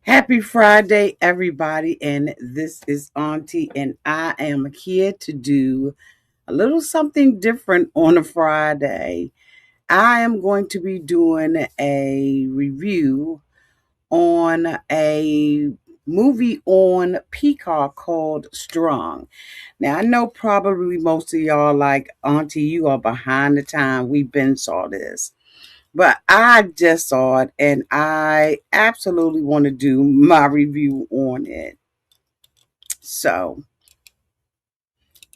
Happy Friday, everybody, and this is Auntie, and I am here to do a little something different on a Friday. I am going to be doing a review on a movie on Peacock called Strung. Now, I know probably most of y'all like, Auntie, you are behind the time. We've been saw this. But I just saw it and I absolutely want to do my review on it. So,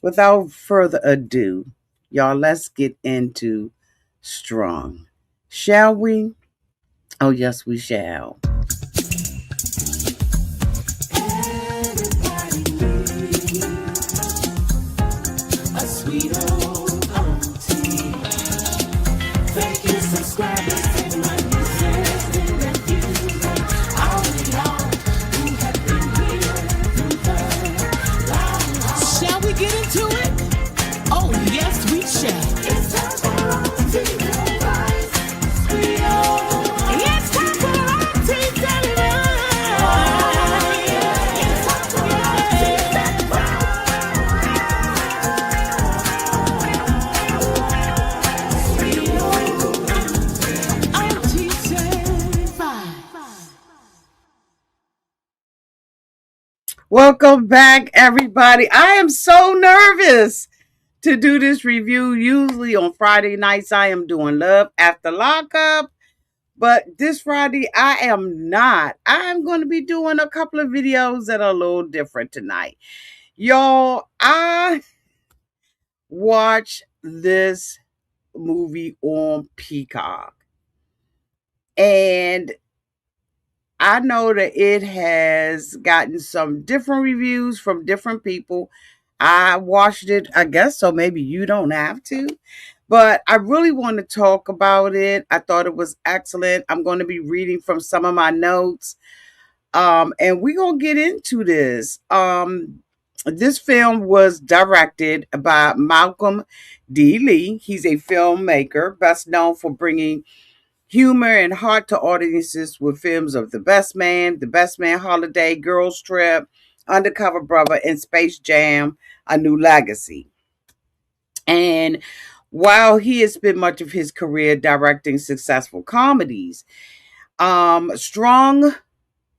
without further ado, y'all, let's get into Strong. Shall we? Oh, yes, we shall. A sweet old auntie. Thank you, subscribers, and my nieces and nephews, and all of y'all who have been here through the long haul. Shall we get into it? Oh, yes, we shall. It's time for Auntie Advice. Sweet old. It's time for Auntie Advice. Oh, yeah. It's time for Auntie Advice. Sweet old Auntie Advice. Welcome back, everybody. I am so nervous to do this review. Usually on Friday nights, I am doing Love After Lockup, but this Friday, I am not. I'm going to be doing a couple of videos that are a little different tonight. Y'all, I watched this movie on Peacock, and I know that it has gotten some different reviews from different people. I watched it, I guess, so maybe you don't have to. But I really want to talk about it. I thought it was excellent. I'm going to be reading from some of my notes. And we're going to get into this. This film was directed by Malcolm D. Lee. He's a filmmaker, best known for bringing humor and heart to audiences with films of The Best Man Holiday, Girls Trip, Undercover Brother, and Space Jam: A New Legacy. And while he has spent much of his career directing successful comedies, Strong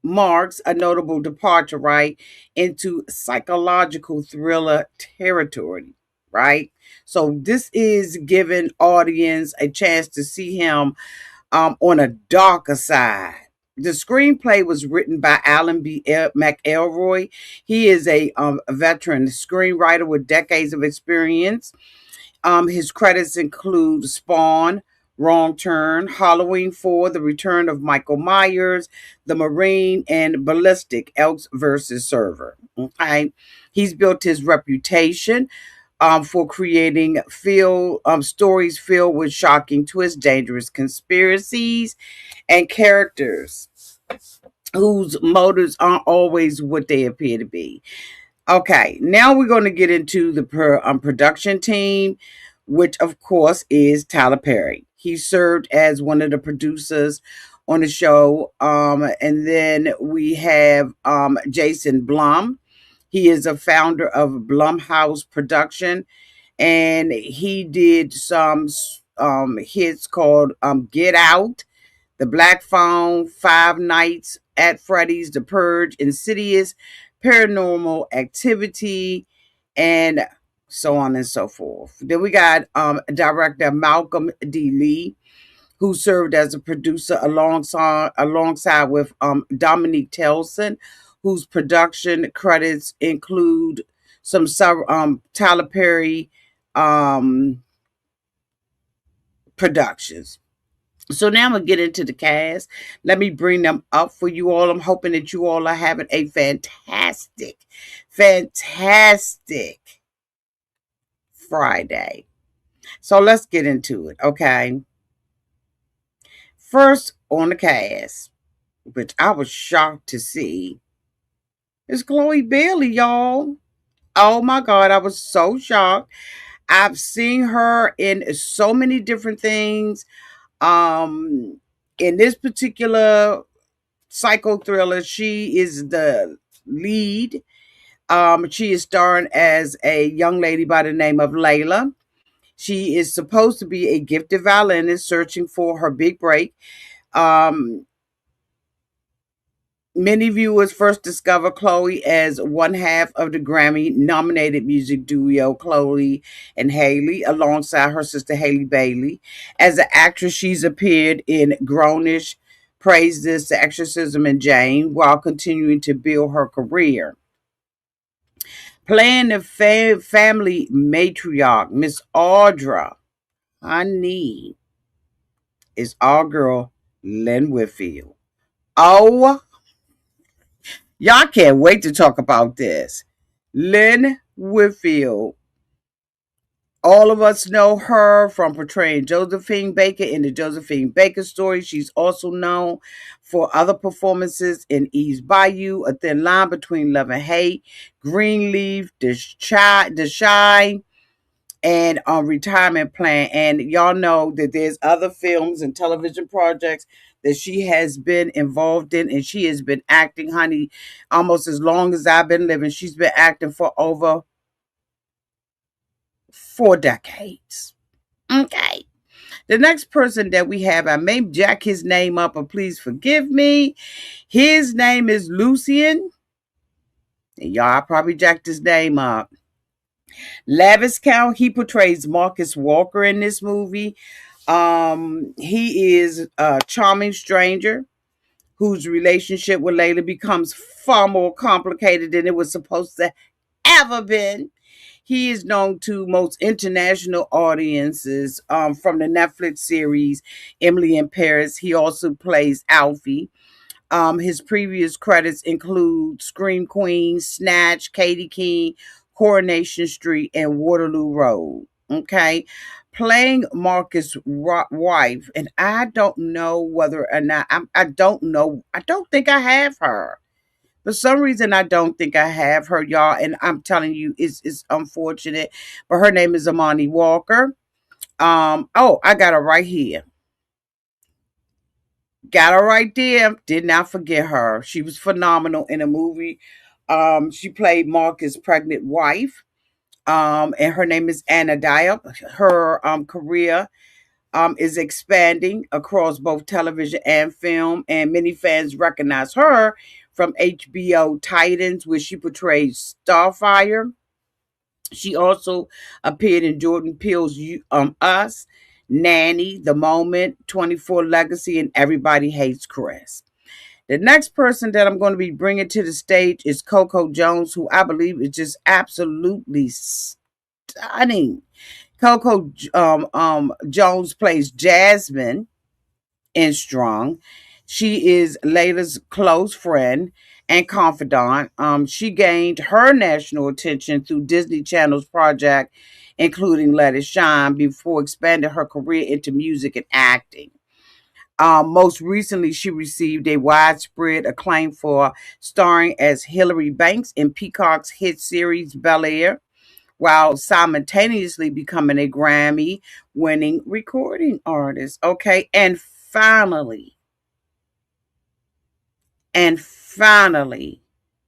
marks a notable departure, right, into psychological thriller territory, right? So this is giving audience a chance to see him on a darker side. The screenplay was written by Alan McElroy. He is a veteran screenwriter with decades of experience. His credits include Spawn, Wrong Turn, Halloween 4, The Return of Michael Myers, The Marine, and Ballistic, Elks versus Server. Okay. He's built his reputation for creating stories filled with shocking twists, dangerous conspiracies, and characters whose motives aren't always what they appear to be. Okay, now we're going to get into the production team, which of course is Tyler Perry. He served as one of the producers on the show. And then we have Jason Blum. He is a founder of Blumhouse Production, and he did some hits called Get Out, The Black Phone, Five Nights at Freddy's, The Purge, Insidious, Paranormal Activity, and so on and so forth. Then we got director Malcolm D. Lee, who served as a producer alongside with Dominique Telson, whose production credits include some Tyler Perry productions. So now I'm going to get into the cast. Let me bring them up for you all. I'm hoping that you all are having a fantastic Friday. So let's get into it, okay? First on the cast, which I was shocked to see, is Chloe Bailey, y'all. Oh my God, I was so shocked. I've seen her in so many different things. In this particular psycho thriller. She is the lead. She is starring as a young lady by the name of Layla. She is supposed to be a gifted violinist searching for her big break. Um, Many viewers first discover Chloe as one half of the Grammy nominated music duo Chloe and Haley, alongside her sister Haley Bailey. As an actress, she's appeared in Grownish, Praise This, The Exorcism, and Jane, while continuing to build her career. Playing the family matriarch, Miss Audra, honey, is our girl, Lynn Whitfield. Oh, y'all can't wait to talk about this. Lynn Whitfield. All of us know her from portraying Josephine Baker in the Josephine Baker story. She's also known for other performances in Eve's Bayou, A Thin Line Between Love and Hate, Greenleaf, The Shy, and Retirement Plan. And y'all know that there's other films and television projects that she has been involved in, and she has been acting, honey, almost as long as I've been living. She's been acting for over 4 decades. Okay. The next person that we have, I may jack his name up, but please forgive me. His name is Lucian. And y'all probably jacked his name up. Lavis Count, he portrays Marcus Walker in this movie. He is a charming stranger whose relationship with Layla becomes far more complicated than it was supposed to ever been. He is known to most international audiences from the Netflix series Emily in Paris. He also plays Alfie. His previous credits include Scream Queen, Snatch, Katie King, Coronation Street, and Waterloo Road. Okay. Playing Marcus' wife, and I don't know whether or not, I don't know. I don't think I have her. For some reason, I don't think I have her, y'all. And I'm telling you, it's unfortunate. But her name is Amani Walker. Oh, I got her right here. Got her right there. Did not forget her. She was phenomenal in a movie. She played Marcus' pregnant wife. And her name is Anna Diop. Her career is expanding across both television and film, and many fans recognize her from HBO Titans, where she portrays Starfire. She also appeared in Jordan Peele's Us, Nanny, The Moment, 24 Legacy, and Everybody Hates Chris. The next person that I'm going to be bringing to the stage is Coco Jones, who I believe is just absolutely stunning. Coco Jones plays Jasmine in Strung. She is Layla's close friend and confidant. She gained her national attention through Disney Channel's project, including Let It Shine, before expanding her career into music and acting. Most recently, she received a widespread acclaim for starring as Hilary Banks in Peacock's hit series Bel Air, while simultaneously becoming a Grammy winning recording artist. Okay. And finally,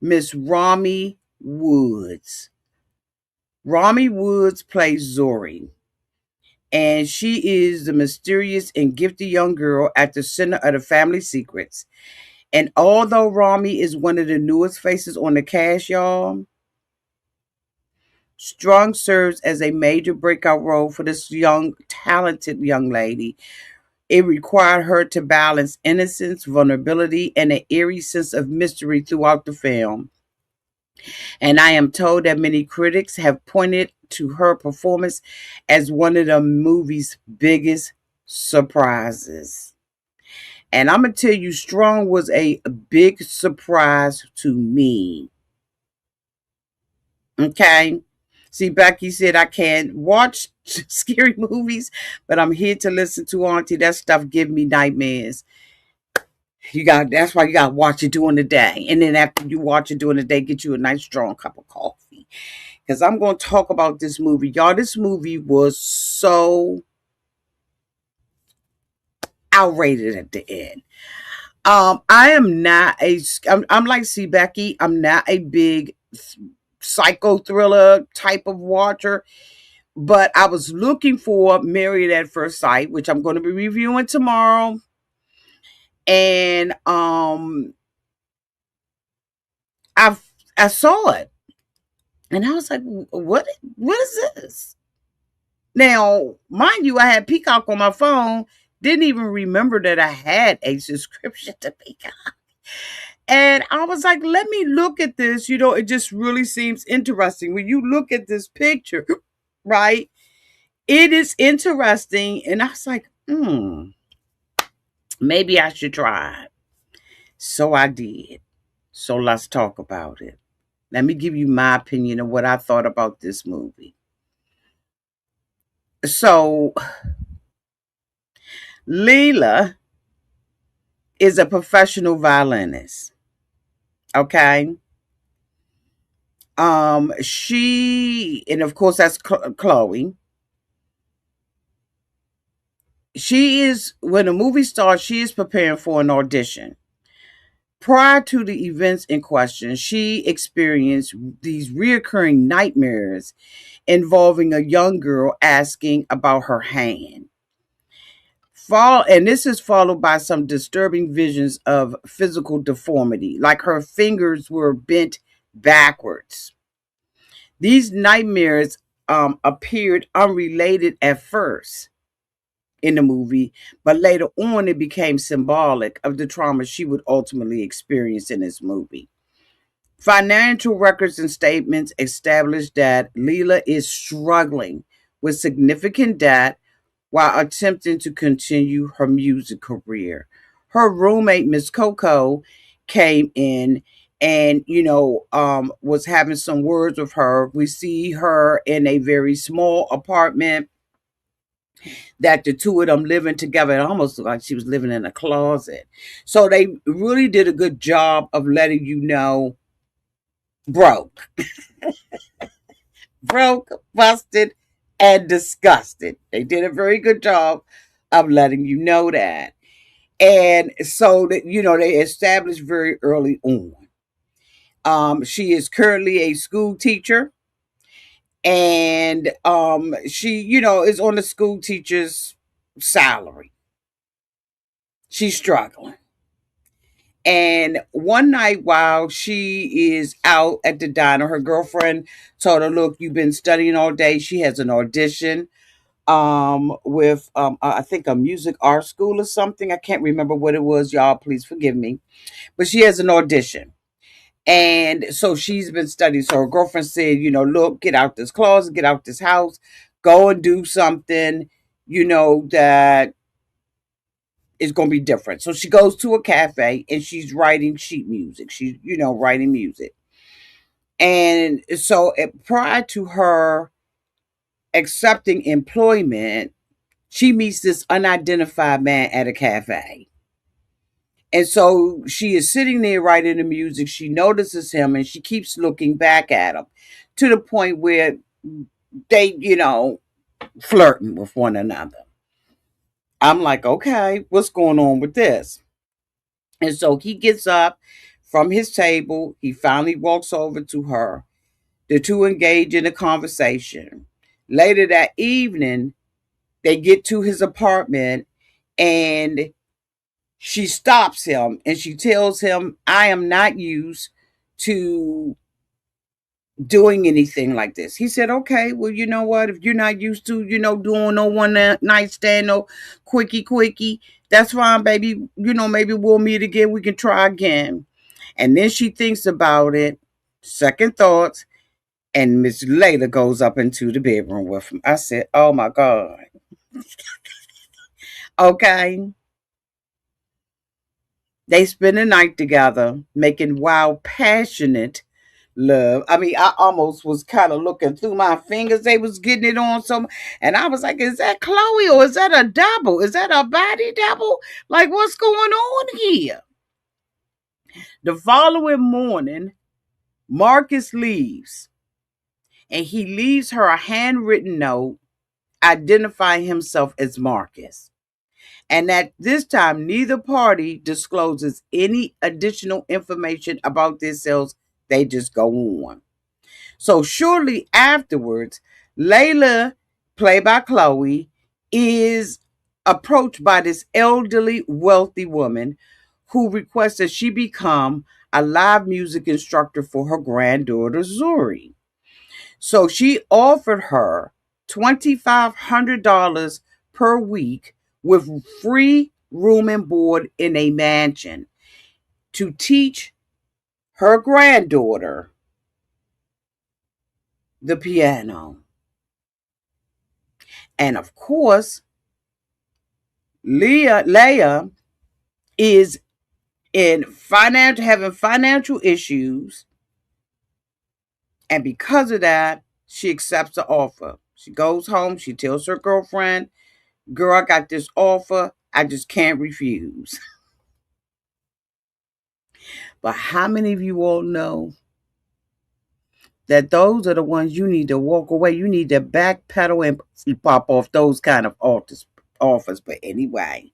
Miss Rami Woods. Rami Woods plays Zori, and she is the mysterious and gifted young girl at the center of the family secrets. And although Rami is one of the newest faces on the cast, y'all, Strong serves as a major breakout role for this young, talented young lady. It required her to balance innocence, vulnerability, and an eerie sense of mystery throughout the film. And I am told that many critics have pointed to her performance as one of the movie's biggest surprises. And I'm going to tell you, Strong was a big surprise to me. Okay. See, Becky said I can't watch scary movies, but I'm here to listen to Auntie. That stuff give me nightmares. That's why you got to watch it during the day. And then after you watch it during the day, get you a nice strong cup of coffee. Because I'm going to talk about this movie. Y'all, this movie was so outrated at the end. I am not a. I'm like C Becky. I'm not a big psycho thriller type of watcher, but I was looking for Married at First Sight, which I'm going to be reviewing tomorrow, and I I saw it, and I was like, what is this? Now, mind you, I had Peacock on my phone. Didn't even remember that I had a subscription to Peacock. And I was like, let me look at this. It just really seems interesting. When you look at this picture, right? It is interesting. And I was like, maybe I should try it. So I did. So let's talk about it. Let me give you my opinion of what I thought about this movie. So, Leela is a professional violinist. Okay. She, and of course, that's Chloe. She is, when the movie starts, she is preparing for an audition. Prior to the events in question, she experienced these reoccurring nightmares involving a young girl asking about her hand. And this is followed by some disturbing visions of physical deformity, like her fingers were bent backwards. These nightmares appeared unrelated at first in the movie, but later on it became symbolic of the trauma she would ultimately experience in this movie. Financial records and statements establish that Leela is struggling with significant debt while attempting to continue her music career. Her roommate, Miss Coco, came in and was having some words with her. We see her in a very small apartment that the two of them living together. It almost looked like she was living in a closet. So they really did a good job of letting you know broke, broke, busted, and disgusted. They did a very good job of letting you know that. And so that they established very early on. She is currently a school teacher, and she, is on the school teacher's salary. She's struggling. And one night while she is out at the diner, her girlfriend told her, look, you've been studying all day. She has an audition with I think a music art school or something. I can't remember what it was, y'all. Please forgive me. But she has an audition. And so she's been studying. So her girlfriend said, look, get out this closet, get out this house, go and do something, that is going to be different. So she goes to a cafe and she's writing sheet music. She's, writing music. And so prior to her accepting employment, she meets this unidentified man at a cafe. And so she is sitting there writing the music. She notices him and she keeps looking back at him to the point where they, flirting with one another. I'm like, okay, what's going on with this? And so he gets up from his table. He finally walks over to her. The two engage in a conversation. Later that evening, they get to his apartment and she stops him and she tells him, I am not used to doing anything like this. He said, okay, well, you know what? If you're not used to, doing no one night stand, no quickie, that's fine, baby. Maybe we'll meet again. We can try again. And then she thinks about it, second thoughts, and Miss Layla goes up into the bedroom with him. I said, oh my God. Okay. They spend the night together, making wild, passionate love. I mean, I almost was kind of looking through my fingers. They was getting it on some, and I was like, "Is that Chloe or is that a double? Is that a body double? Like, what's going on here?" The following morning, Marcus leaves, and he leaves her a handwritten note identifying himself as Marcus. And at this time, neither party discloses any additional information about themselves. They just go on. So shortly afterwards, Layla, played by Chloe, is approached by this elderly, wealthy woman who requests that she become a live music instructor for her granddaughter, Zuri. So she offered her $2,500 per week with free room and board in a mansion to teach her granddaughter the piano. And of course, Leah is in having financial issues, and because of that, she accepts the offer. She goes home, she tells her girlfriend, "Girl, I got this offer. I just can't refuse." But how many of you all know that those are the ones you need to walk away? You need to backpedal and pop off those kind of offers. But anyway,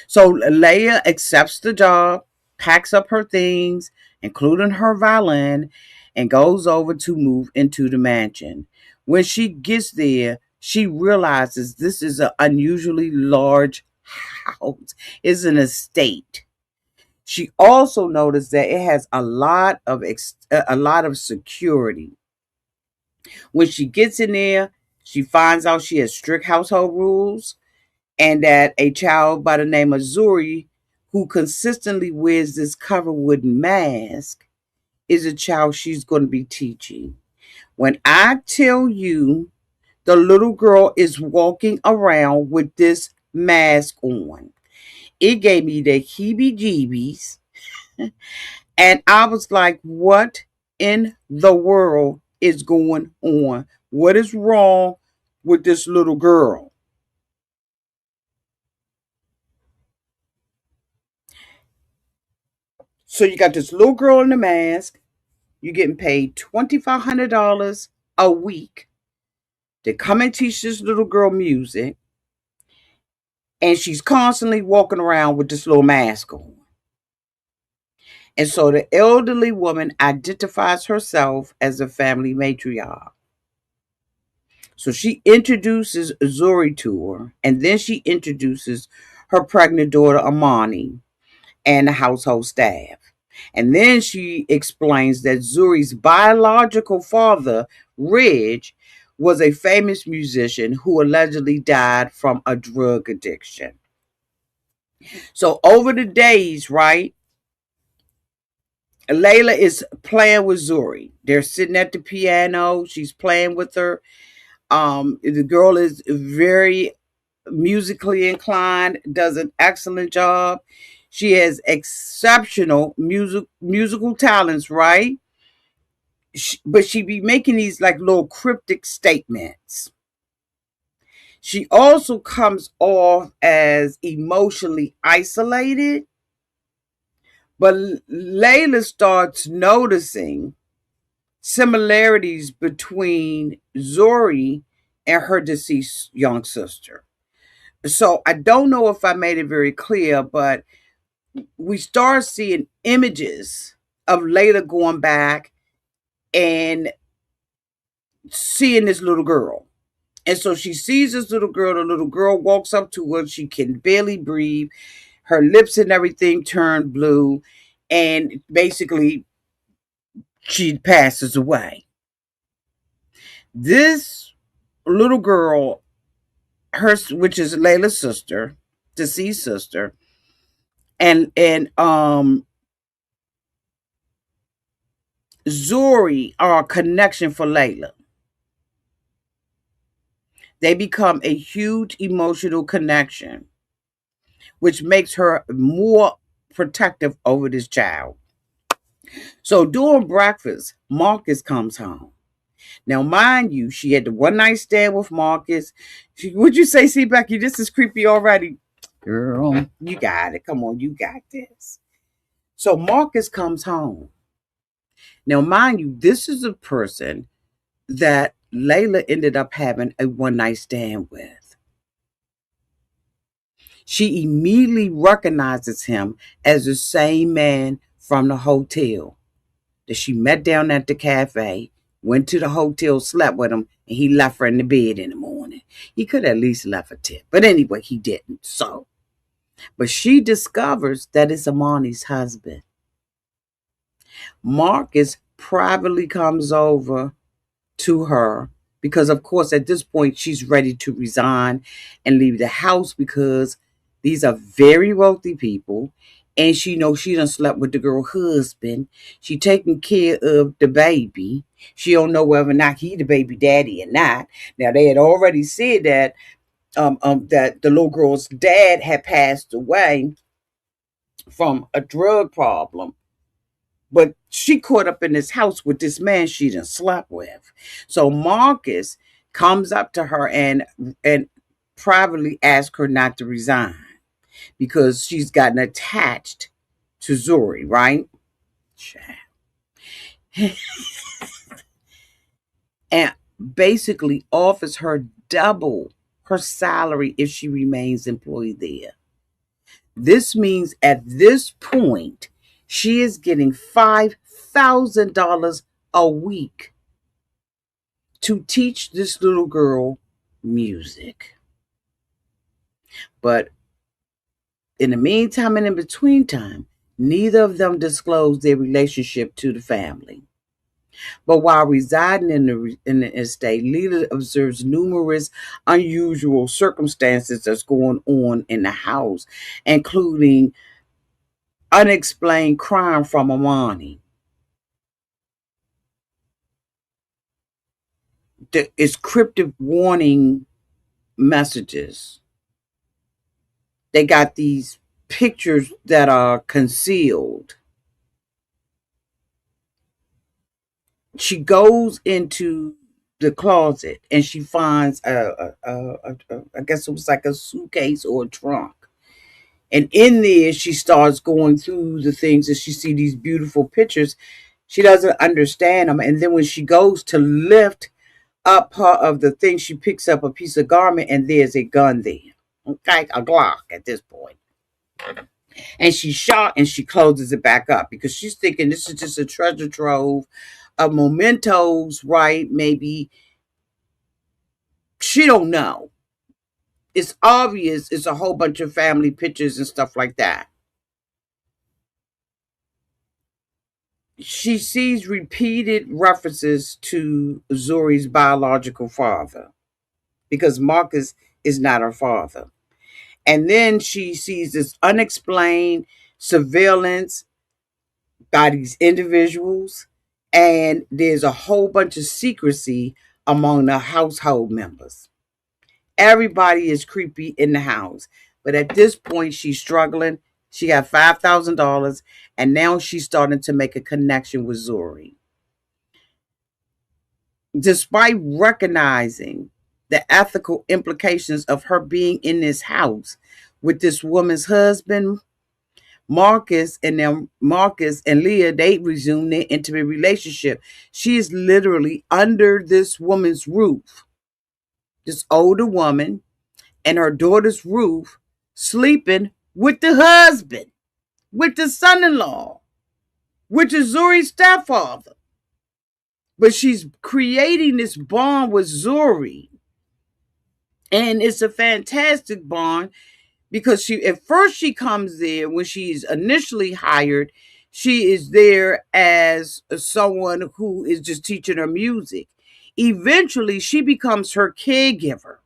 so Leia accepts the job, packs up her things, including her violin, and goes over to move into the mansion. When she gets there, she realizes this is an unusually large house. It's an estate. She also noticed that it has a lot of security. When she gets in there, she finds out she has strict household rules and that a child by the name of Zuri, who consistently wears this covered wooden mask, is a child she's going to be teaching. When I tell you the little girl is walking around with this mask on, it gave me the heebie jeebies. And I was like, what in the world is going on? What is wrong with this little girl? So you got this little girl in the mask. You're getting paid $2,500 a week to come and teach this little girl music. And she's constantly walking around with this little mask on. And so the elderly woman identifies herself as a family matriarch. So she introduces Zuri to her, and then she introduces her pregnant daughter Amani and the household staff. And then she explains that Zuri's biological father, Ridge, was a famous musician who allegedly died from a drug addiction. So over the days, right, Layla is playing with Zuri. They're sitting at the piano. She's playing with her. The girl is very musically inclined, does an excellent job. She has exceptional musical talents, right? But she be making these like little cryptic statements. She also comes off as emotionally isolated, but Layla starts noticing similarities between Zori and her deceased young sister. So I don't know if I made it very clear, but we start seeing images of Layla going back and seeing this little girl. And so she sees this little girl. The little girl walks up to her. She can barely breathe. Her lips and everything turn blue. And basically, she passes away. This little girl, which is Layla's sister, deceased sister, and Zori are a connection for Layla. They become a huge emotional connection, which makes her more protective over this child. So during breakfast, Marcus comes home. Now, mind you, she had the one night stand with Marcus. Would you say, see, Becky, this is creepy already? Girl, you got it. Come on, you got this. So Marcus comes home. Now, mind you, this is a person that Layla ended up having a one night stand with. She immediately recognizes him as the same man from the hotel that she met down at the cafe, went to the hotel, slept with him, and he left her in the bed in the morning. He could at least left a tip. But anyway, he didn't. But she discovers that it's Amani's husband. Marcus privately comes over to her because, of course, at this point, she's ready to resign and leave the house because these are very wealthy people. And she knows she done slept with the girl's husband. She taking care of the baby. She don't know whether or not he the baby daddy or not. Now they had already said that the little girl's dad had passed away from a drug problem. But she caught up in this house with this man she done slept with. So Marcus comes up to her and privately asks her not to resign because she's gotten attached to Zuri, right? And basically offers her double her salary if she remains employed there. This means at this point, she is getting $5,000 a week to teach this little girl music. But in the meantime and in between time, neither of them disclosed their relationship to the family. But while residing in the estate, Lila observes numerous unusual circumstances that's going on in the house, including unexplained crime from Amani. It's cryptic warning messages. They got these pictures that are concealed. She goes into the closet and she finds I guess it was like a suitcase or a trunk. And in there, she starts going through the things and she see these beautiful pictures. She doesn't understand them. And then when she goes to lift up part of the thing, she picks up a piece of garment and there's a gun there. Okay, a Glock at this point. And she's shocked and she closes it back up because she's thinking this is just a treasure trove of mementos, right? Maybe she don't know. It's obvious it's a whole bunch of family pictures and stuff like that. She sees repeated references to Zuri's biological father because Marcus is not her father. And then she sees this unexplained surveillance by these individuals, and there's a whole bunch of secrecy among the household members. Everybody is creepy in the house. But at this point, she's struggling. She got $5,000, and now she's starting to make a connection with Zuri. Despite recognizing the ethical implications of her being in this house with this woman's husband, Marcus and Leah, they resume their intimate relationship. She is literally under this woman's roof, this older woman, and her daughter's roof, sleeping with the husband, with the son-in-law, which is Zuri's stepfather. But she's creating this bond with Zuri. And it's a fantastic bond because she at first she comes there when she's initially hired. She is there as someone who is just teaching her music. Eventually, she becomes her caregiver.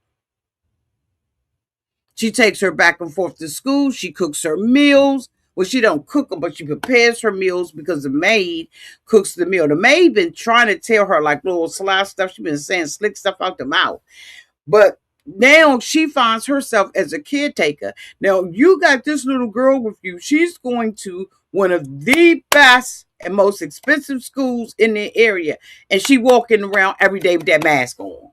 She takes her back and forth to school. She cooks her meals. Well, she don't cook them, but she prepares her meals because the maid cooks the meal. The maid been trying to tell her like little sly stuff. She been saying slick stuff out the mouth. But now she finds herself as a caretaker. Now you got this little girl with you. She's going to one of the best and most expensive schools in the area. And she walking around every day with that mask on.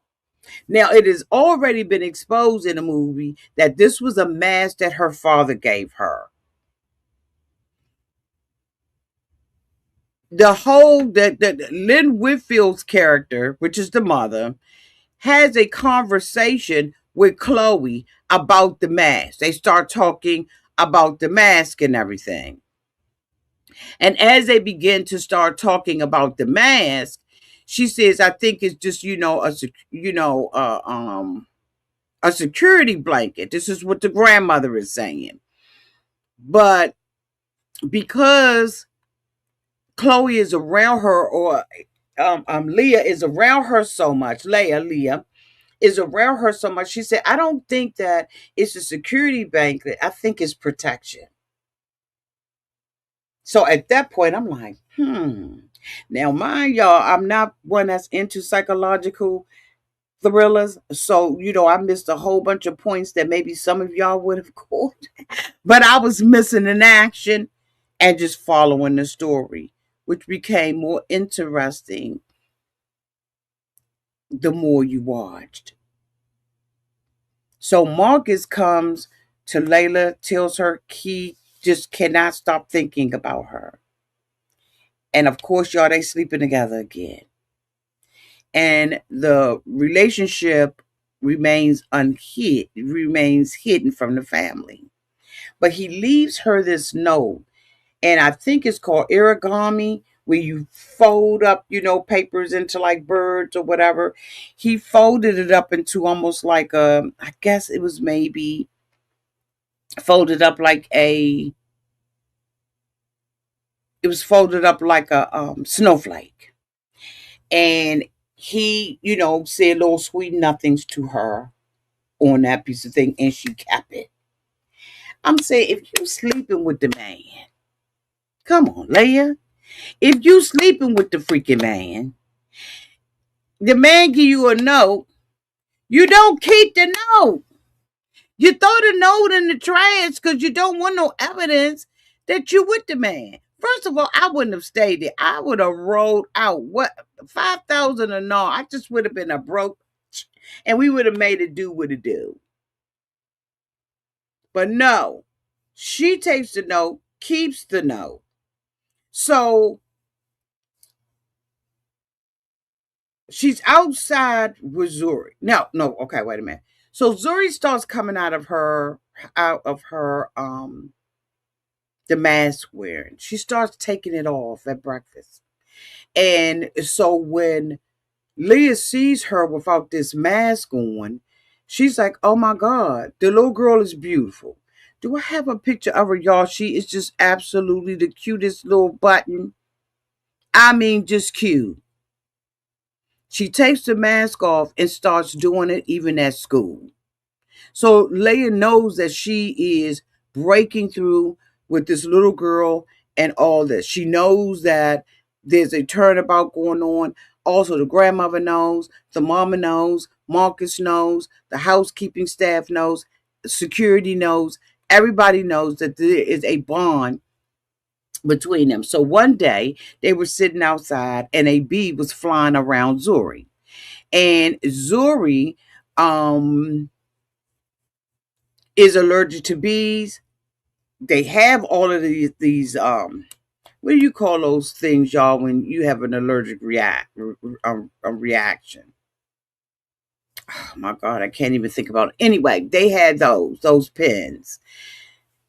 Now, it has already been exposed in the movie that this was a mask that her father gave her. The whole that Lynn Whitfield's character, which is the mother, has a conversation with Chloe about the mask. They start talking about the mask and everything. And as they begin to start talking about the mask, she says, "I think it's just a security blanket." This is what the grandmother is saying. But because Chloe is around her, or Leah is around her so much, Leah is around her so much, she said, "I don't think that it's a security blanket. I think it's protection." So at that point, I'm like, Now, mind y'all, I'm not one that's into psychological thrillers. So, I missed a whole bunch of points that maybe some of y'all would have caught. But I was missing an action and just following the story, which became more interesting the more you watched. So Marcus comes to Layla, tells her he just cannot stop thinking about her. And of course, y'all, they sleeping together again. And the relationship remains hidden from the family. But he leaves her this note, and I think it's called origami, where you fold up, papers into like birds or whatever. He folded it up into almost like I guess it was maybe folded up like it was folded up like a snowflake. And he, said little sweet nothings to her on that piece of thing, and she kept it. I'm saying, if you sleeping with the man, come on, Leia. If you sleeping with the freaking man, the man give you a note, you don't keep the note. You throw the note in the trash because you don't want no evidence that you with the man. First of all, I wouldn't have stayed there. I would have rolled out. What, 5,000 or no? I just would have been a broke, and we would have made it do what it do. But no, she takes the note, keeps the note. So she's outside with Zuri. No, okay, wait a minute. So Zuri starts coming out of her the mask wearing. She starts taking it off at breakfast. And so when Leah sees her without this mask on, she's like, "Oh my God, the little girl is beautiful." Do I have a picture of her, y'all? She is just absolutely the cutest little button. I mean, just cute. She takes the mask off and starts doing it even at school. So Leia knows that she is breaking through with this little girl and all this. She knows that there's a turnabout going on. Also, the grandmother knows, the mama knows, Marcus knows, the housekeeping staff knows, security knows, everybody knows that there is a bond between them. So one day they were sitting outside and a bee was flying around Zuri. And Zuri is allergic to bees. They have all of these what do you call those things, y'all, when you have an allergic a reaction? Oh my God, I can't even think about it. Anyway, they had those pins.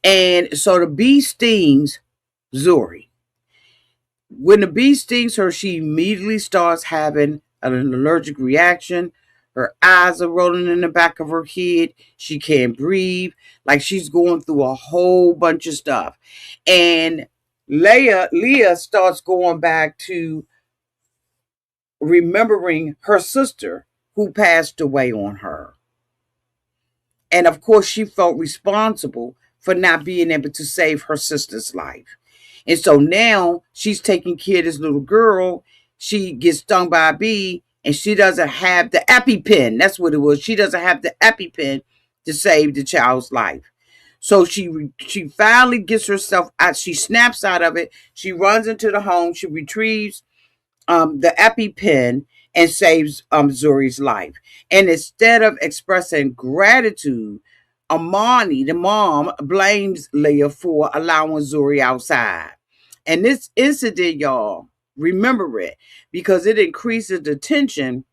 And so the bee stings Zuri. When the bee stings her, she immediately starts having an allergic reaction. Her eyes are rolling in the back of her head. She can't breathe. Like she's going through a whole bunch of stuff. And Leah starts going back to remembering her sister who passed away on her. And of course, she felt responsible for not being able to save her sister's life. And so now she's taking care of this little girl. She gets stung by a bee and she doesn't have the EpiPen. That's what it was. She doesn't have the EpiPen to save the child's life. So she finally gets herself out. She snaps out of it. She runs into the home. She retrieves the EpiPen and saves Zuri's life. And instead of expressing gratitude, Amani, the mom, blames Leah for allowing Zuri outside. And this incident, y'all, remember it because it increases the tension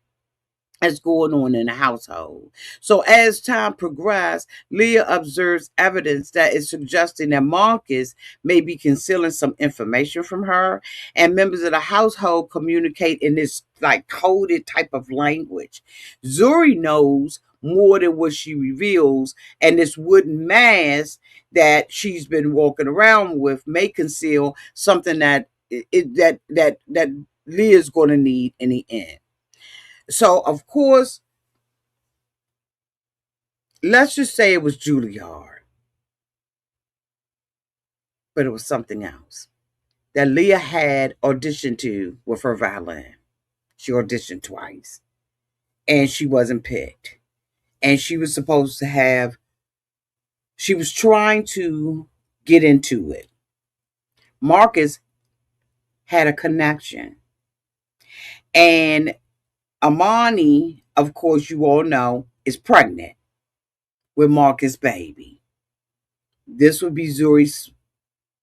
that's going on in the household. So as time progressed, Leah observes evidence that is suggesting that Marcus may be concealing some information from her, and members of the household communicate in this like coded type of language. Zuri knows more than what she reveals, and this wooden mask that she's been walking around with may conceal something that that Leah's going to need in the end. So, of course, let's just say it was Juilliard, but it was something else that Leah had auditioned to with her violin. She auditioned twice and she wasn't picked. And she was supposed to have, she was trying to get into it. Marcus had a connection. And Amani, of course, you all know, is pregnant with Marcus' baby. This would be Zuri's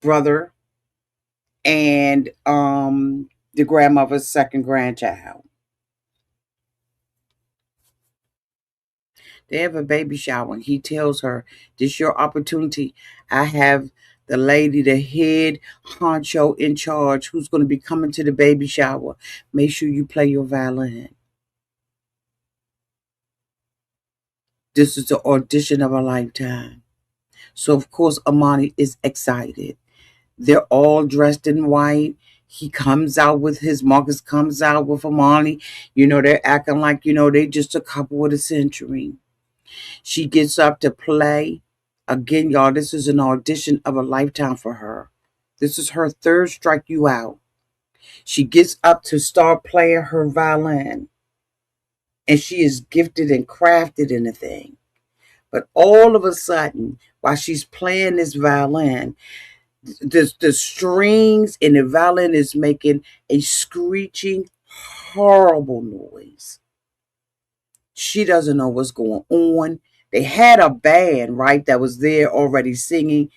brother and the grandmother's second grandchild. They have a baby shower and he tells her, this your opportunity. I have the lady, the head honcho in charge who's going to be coming to the baby shower. Make sure you play your violin. This is the audition of a lifetime. So of course Amani is excited. They're all dressed in white. He comes out with his Marcus comes out with Amani. They're acting like, they just a couple of the century. She gets up to play. Again, y'all, this is an audition of a lifetime for her. This is her third strike you out. She gets up to start playing her violin. And she is gifted and crafted in the thing. But all of a sudden, while she's playing this violin, the strings in the violin is making a screeching, horrible noise. She doesn't know what's going on. They had a band, right, that was there already singing.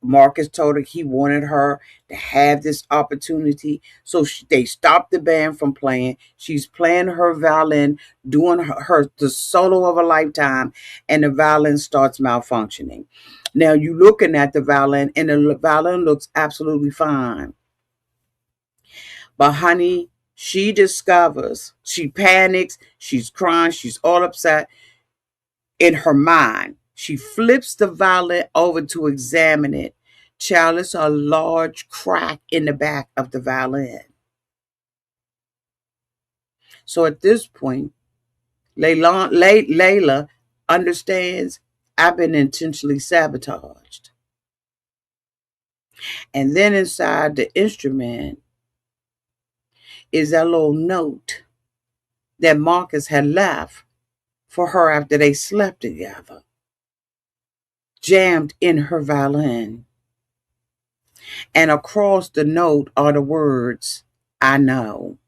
Marcus told her he wanted her to have this opportunity. So they stopped the band from playing. She's playing her violin, doing the solo of a lifetime, and the violin starts malfunctioning. Now you're looking at the violin, and the violin looks absolutely fine. But honey, she panics, she's crying, she's all upset in her mind. She flips the violin over to examine it. Child, it's a large crack in the back of the violin. So at this point, Layla understands I've been intentionally sabotaged. And then inside the instrument is that little note that Marcus had left for her after they slept together, jammed in her violin. And across the note are the words, I know.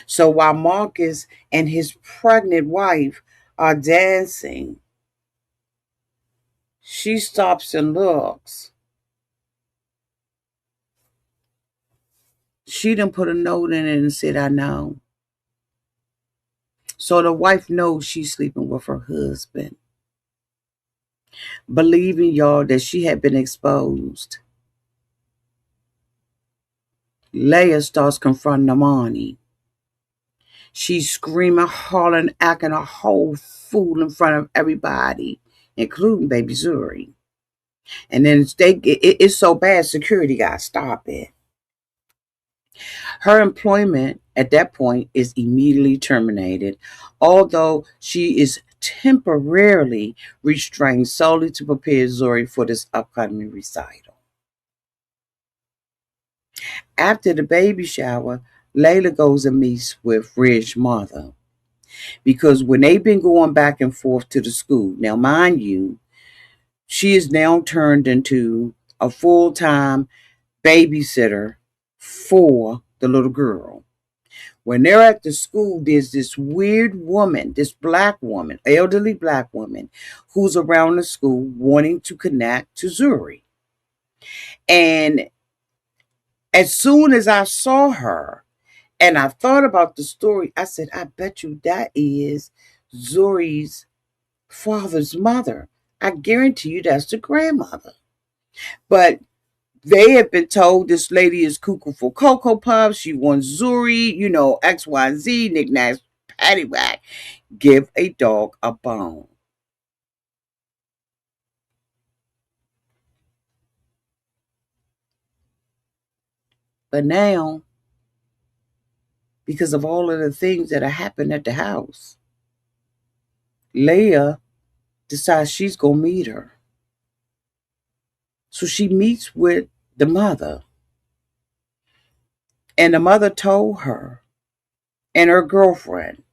So while Marcus and his pregnant wife are dancing, she stops and looks. She done put a note in it and said, I know. So the wife knows she's sleeping with her husband, believing, y'all, that she had been exposed. Leia starts confronting Amani. She's screaming, hollering, acting a whole fool in front of everybody, including baby Zuri. And then it's so bad, security guys stop it. Her employment at that point is immediately terminated, although she is temporarily restrained solely to prepare Zuri for this upcoming recital. After the baby shower, Layla goes and meets with Ridge's mother because when they've been going back and forth to the school, now mind you, she is now turned into a full-time babysitter for the little girl. When they're at the school, there's this weird woman, this black woman, elderly black woman, who's around the school wanting to connect to Zuri. And as soon as I saw her, And I thought about the story. I said, I bet you that is Zuri's father's mother. I guarantee you that's the grandmother. But they have been told this lady is cuckoo for Cocoa Puffs. She wants Zuri, X, Y, Z, knickknacks, paddywhack. Give a dog a bone. But now, because of all of the things that have happened at the house, Leia decides she's going to meet her. So she meets with the mother. And the mother told her and her girlfriend,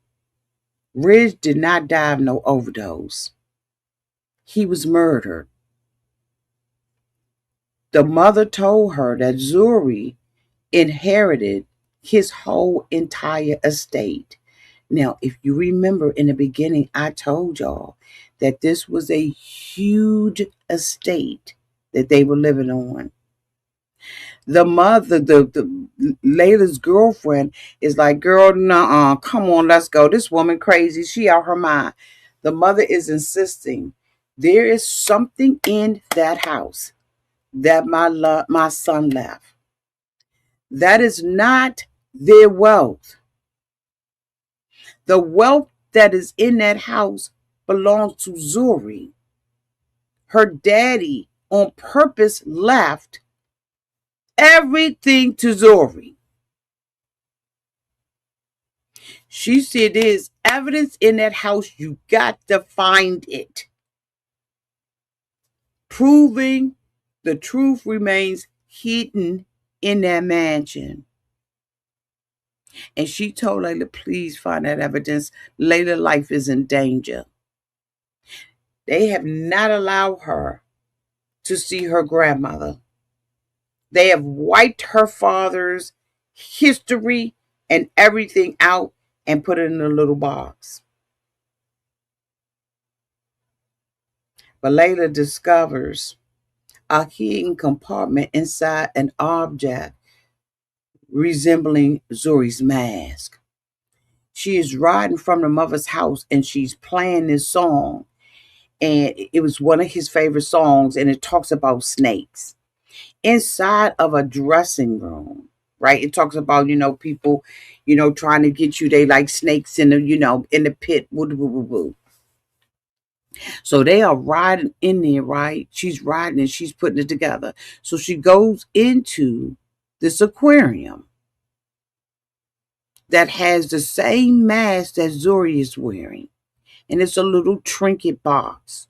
Ridge did not die of no overdose. He was murdered. The mother told her that Zuri inherited his whole entire estate. Now, if you remember in the beginning, I told y'all that this was a huge estate that they were living on. The mother, the Layla's girlfriend, is like, girl, nah, come on, let's go. This woman crazy. She out her mind. The mother is insisting there is something in that house that my son left. That is not their wealth. The wealth that is in that house belongs to Zuri. Her daddy on purpose left everything to Zuri. She said there's evidence in that house. You got to find it. Proving the truth remains hidden in that mansion. And she told Layla, please find that evidence. Layla's life is in danger. They have not allowed her to see her grandmother. They have wiped her father's history and everything out and put it in a little box. But Layla discovers a hidden compartment inside an object resembling Zuri's mask. She is riding from the mother's house and she's playing this song. And it was one of his favorite songs, and it talks about snakes inside of a dressing room, right? It talks about, people, trying to get you. They like snakes in the, in the pit. Woo, woo, woo, woo. So they are riding in there, right? She's riding and she's putting it together. So she goes into this aquarium that has the same mask that Zuri is wearing. And it's a little trinket box.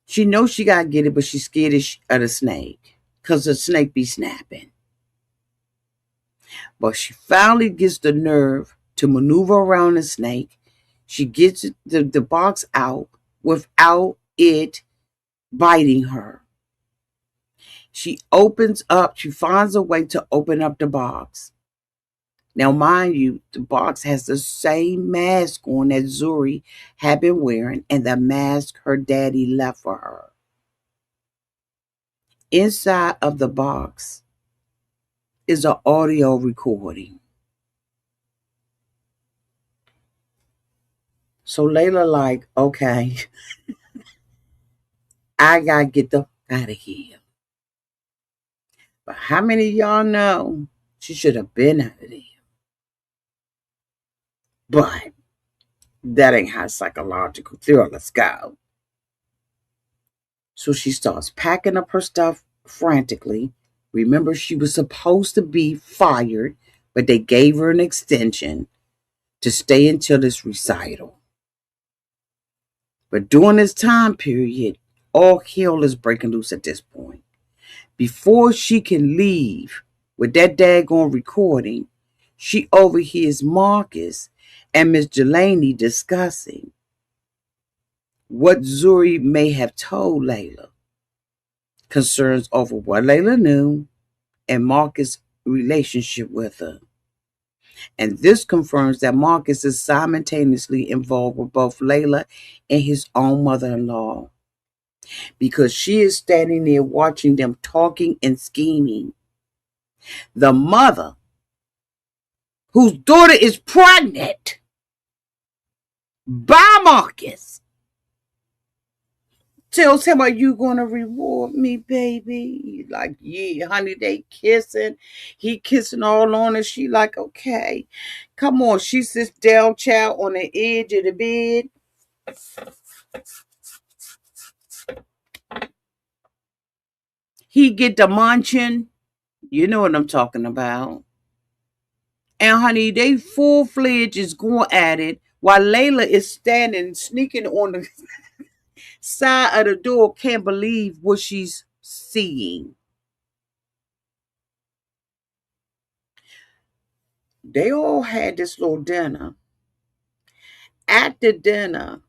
She knows she got to get it, but she's scared of the snake because the snake be snapping. But she finally gets the nerve to maneuver around the snake. She gets the box out without it biting her. She finds a way to open up the box. Now, mind you, the box has the same mask on that Zuri had been wearing and the mask her daddy left for her. Inside of the box is an audio recording. So Layla like, okay, I gotta get the out of here. But how many of y'all know she should have been out of there? But that ain't how psychological thrillers go. So she starts packing up her stuff frantically. Remember, she was supposed to be fired, but they gave her an extension to stay until this recital. But during this time period, all hell is breaking loose at this point. Before she can leave with that daggone recording, she overhears Marcus and Miss Delaney discussing what Zuri may have told Layla. Concerns over what Layla knew and Marcus' relationship with her. And this confirms that Marcus is simultaneously involved with both Layla and his own mother-in-law, because she is standing there watching them talking and scheming. The mother whose daughter is pregnant by Marcus, tells him, "Are you gonna reward me, baby?" He's like, "Yeah, honey." They kissing. He kissing all on her. She like, "Okay, come on." She sits down, child, on the edge of the bed. He get the munching. You know what I'm talking about. And honey, they full fledged is going at it while Layla is standing, sneaking on the side of the door, can't believe what she's seeing. They all had this little dinner. At the dinner,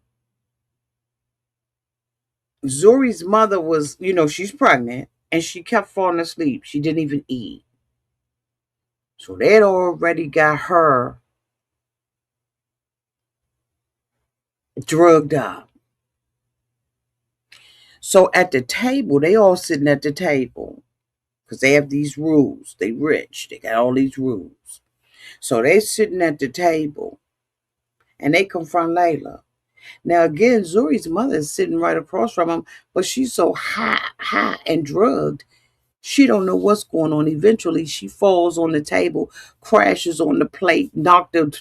Zuri's mother was, she's pregnant and she kept falling asleep. She didn't even eat. So they'd already got her drugged up. So at the table, they all sitting at the table because they have these rules. They rich. They got all these rules. So they sitting at the table and they confront Layla. Now again, Zuri's mother is sitting right across from him, but she's so high and drugged, she don't know what's going on. Eventually, she falls on the table, crashes on the plate, knocked the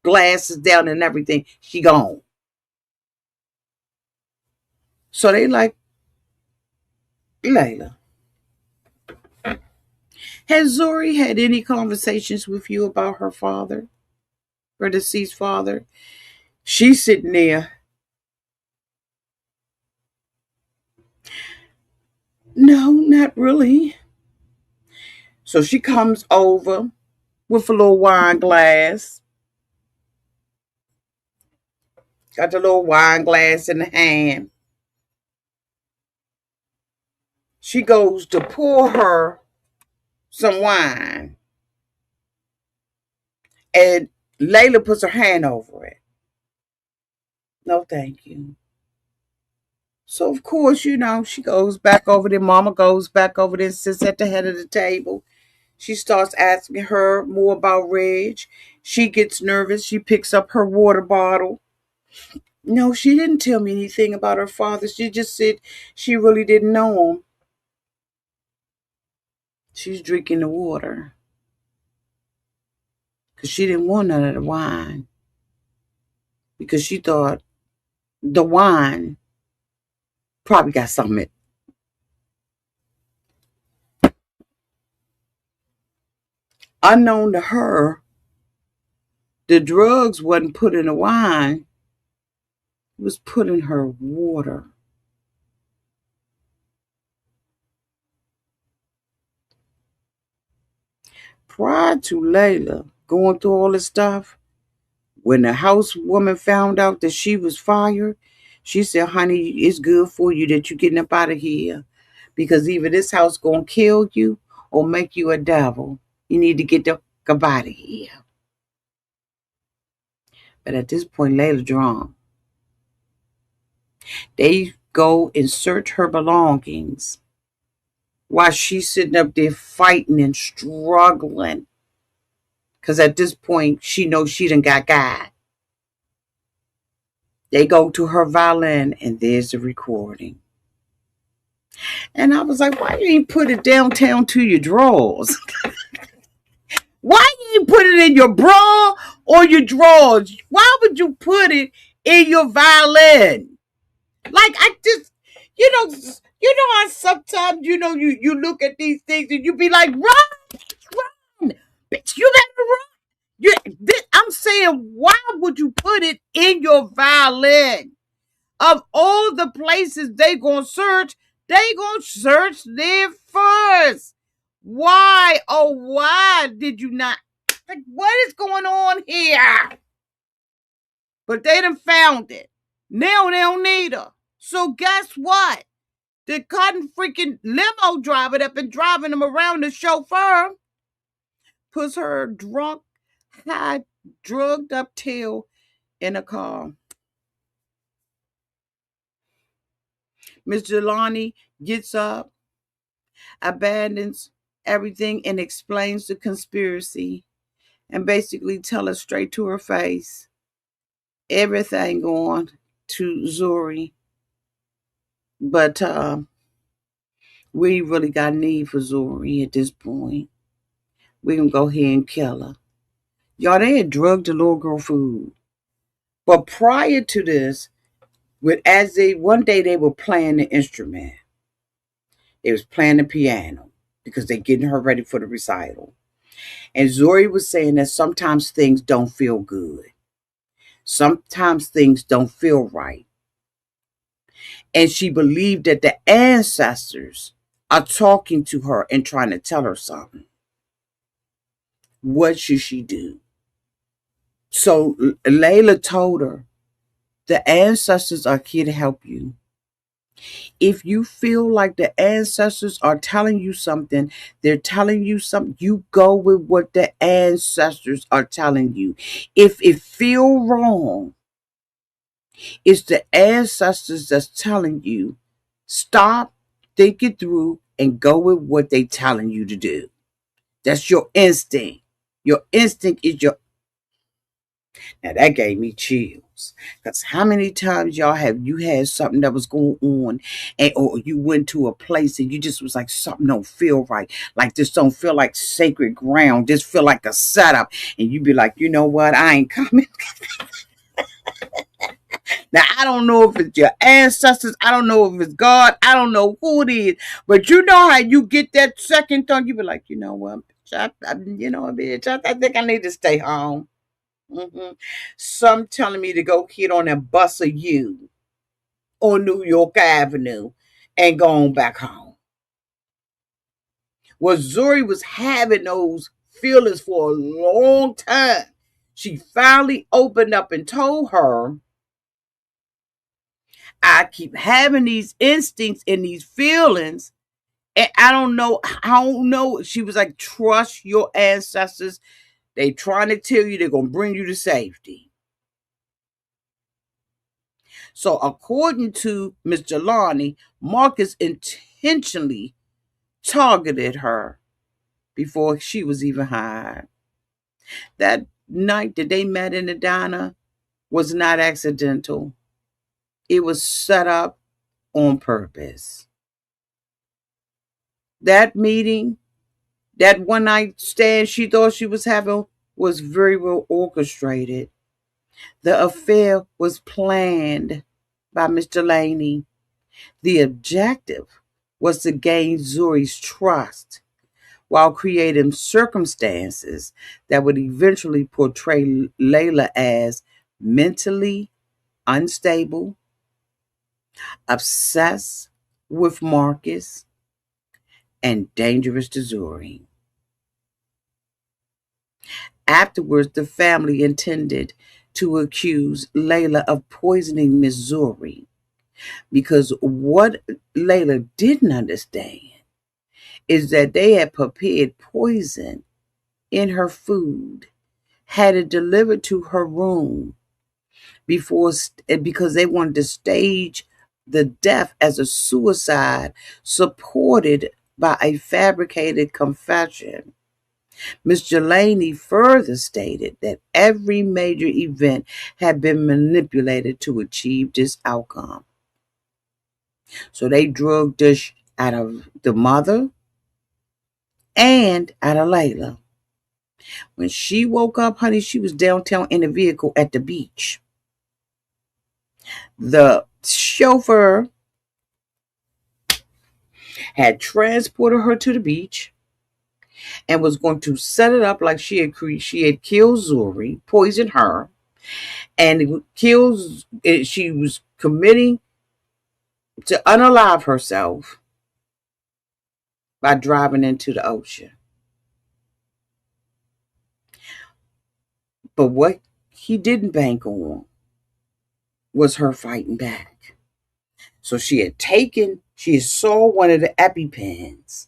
glasses down and everything. She gone. So they like, Layla, has Zuri had any conversations with you about her father, her deceased father? She's sitting there. No, not really. So she comes over with a little wine glass. Got the little wine glass in the hand. She goes to pour her some wine. And Layla puts her hand over it. No, thank you. So, of course, she goes back over there. Mama goes back over there and sits at the head of the table. She starts asking her more about Reg. She gets nervous. She picks up her water bottle. No, she didn't tell me anything about her father. She just said she really didn't know him. She's drinking the water because she didn't want none of the wine because she thought the wine probably got something. Unknown to her, the drugs wasn't put in the wine, it was put in her water. Prior to Layla going through all this stuff, when the housewoman found out that she was fired, she said, "Honey, it's good for you that you getting up out of here because either this house gonna kill you or make you a devil. You need to get the fuck out of here." But at this point, Layla drunk. They go and search her belongings while she's sitting up there fighting and struggling. Because at this point, she knows she done got. They go to her violin, and there's the recording. And I was like, why you ain't put it downtown to your drawers? Why you ain't put it in your bra or your drawers? Why would you put it in your violin? Like, I just, how sometimes, you look at these things and you be like, run, bitch, you better run. I'm saying, why would you put it in your violin? Of all the places they gonna search, they gonna search there first. Why? Oh, why did you not? Like, what is going on here? But they done found it. Now they don't need her. So guess what? The cotton freaking limo driver that been driving them around, the chauffeur, puts her drunk, high, drugged up tail in a car. Miss Jelani gets up, abandons everything, and explains the conspiracy. and basically tell her straight to her face everything going to Zuri. But we really got need for Zuri at this point. We can go ahead and kill her. Y'all, they had drugged the little girl food. But prior to this, with as they one day they were playing the instrument. They was playing the piano because they getting her ready for the recital. And Zori was saying that sometimes things don't feel good. Sometimes things don't feel right. And she believed that the ancestors are talking to her and trying to tell her something. What should she do? So Layla told her, the ancestors are here to help you. If you feel like the ancestors are telling you something, they're telling you something, you go with what the ancestors are telling you. If it feel wrong, it's the ancestors that's telling you, stop, think it through, and go with what they telling you to do. That's your instinct. Your instinct is your. Now that gave me chills. Because how many times y'all have you had something that was going on, and or you went to a place and you just was like, something don't feel right. Like this don't feel like sacred ground. This feel like a setup. And you be like, you know what? I ain't coming. Now I don't know if it's your ancestors, I don't know if it's God, I don't know who it is. But you know how you get that second thought, you be like, you know what? Bitch, I think I need to stay home. Some telling me to go hit on a bus of you on New York Avenue and go on back home. Well, Zuri was having those feelings for a long time. She finally opened up and told her, I keep having these instincts and these feelings, and I don't know. I don't know. She was like, trust your ancestors. They trying to tell you they're gonna bring you to safety. So, according to Miss Jelani, Marcus intentionally targeted her before she was even hired. That night that they met in the diner was not accidental. It was set up on purpose. That meeting, that one night stand she thought she was having, was very well orchestrated. The affair was planned by Miss Delaney. The objective was to gain Zuri's trust while creating circumstances that would eventually portray Layla as mentally unstable, obsessed with Marcus, and dangerous to Zuri. Afterwards, the family intended to accuse Layla of poisoning Miss Zuri because what Layla didn't understand is that they had prepared poison in her food, had it delivered to her room before because they wanted to stage the death as a suicide supported by a fabricated confession. Ms. Delaney further stated that every major event had been manipulated to achieve this outcome. So they drugged this out of the mother and out of Layla. When she woke up, honey, she was downtown in a vehicle at the beach. The chauffeur had transported her to the beach and was going to set it up like she had killed Zuri, poisoned her, and kills. She was committing to unalive herself by driving into the ocean. But what he didn't bank on was her fighting back. So she had saw one of the EpiPens.